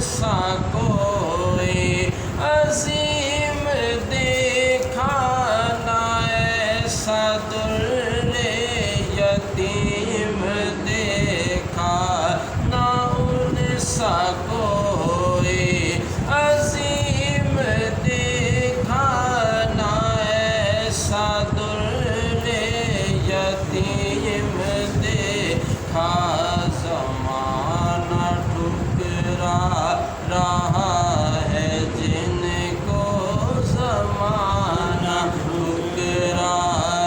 سا کوئی عظیم دیکھا نہ ایسا در یتیم دیکھا نہ ان سا کوئی عظیم دیکھا نہ ایسا در یتیم دیکھا زمانہ ٹھکرا رہا ہے جن کو زمانہ ٹھکرا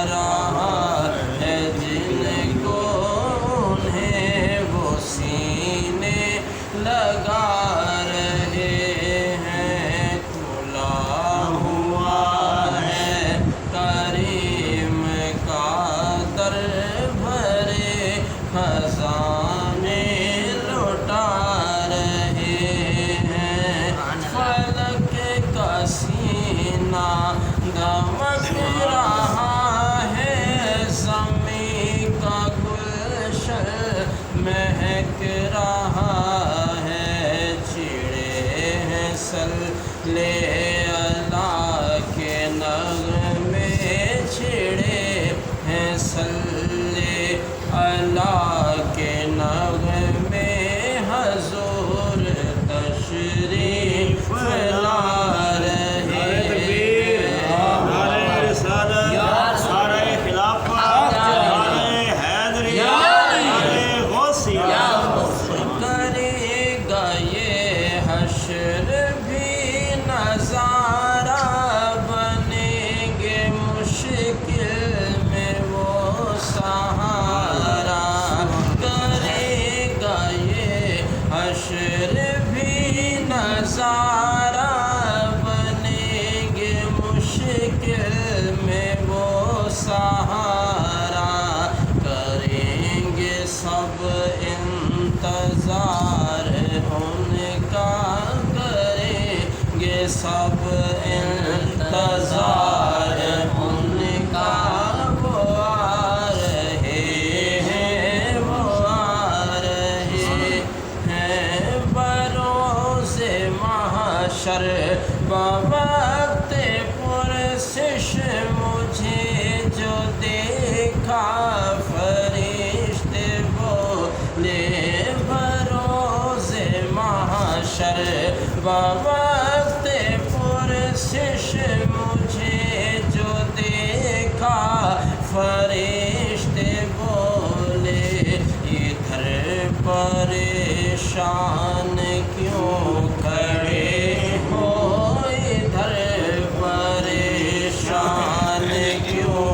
رہا ہے جن کو انہیں وہ سینے لگا رہے ہیں کھلا ہوا ہے کریم کا در بھرے خزانے لوٹا رہے ہیں فلک کا سینہ دمک رہا ہے زمین کا گلشن مہک رہا ہے چھڑے ہیں صلی اللہ کے نغمے چھڑے ہیں صلی اللہ کے نغمے حضور تشریف لا رہے کرے گا یہ حشر بھی نظارہ بنیں گے مشکل میں وہ سہارا کرے گا یہ حشر بھی نظارہ بنیں گے مشکل میں وہ سہارا کریں گے سب انتظار ان کا کریں گے سب انتظار ان کا وہ آ رہے ہیں وہ آ رہے ہیں بروز محشر بوقت پرسش مجھے جو دیکھا فرشتے بولے بروز محشر بوقت پرسش مجھے جو دیکھا فرشتے بولے ادھر پریشان کیوں کھڑے ہو ادھر پریشان کیوں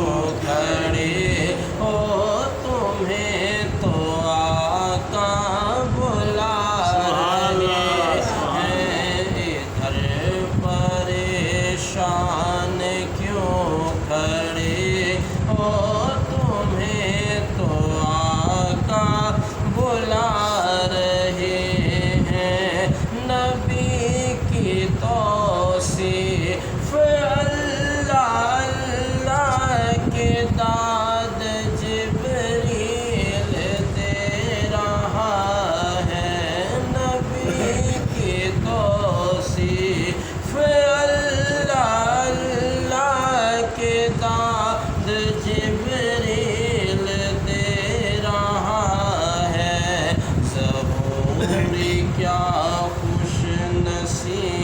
کھڑے ہو تمہیں تو آقا بلا رہے ہیں ادھر پریشان کیوں کھڑے ہو تمہیں تو آقا بلا رہے ہیں نبی کی توصیف اللہ اللہ کے داد جبریل دے رہا ہے نبی کی توصیف اللہ اللہ کے داد جبریل دے رہا ہے ضروری کیا خوش نصیب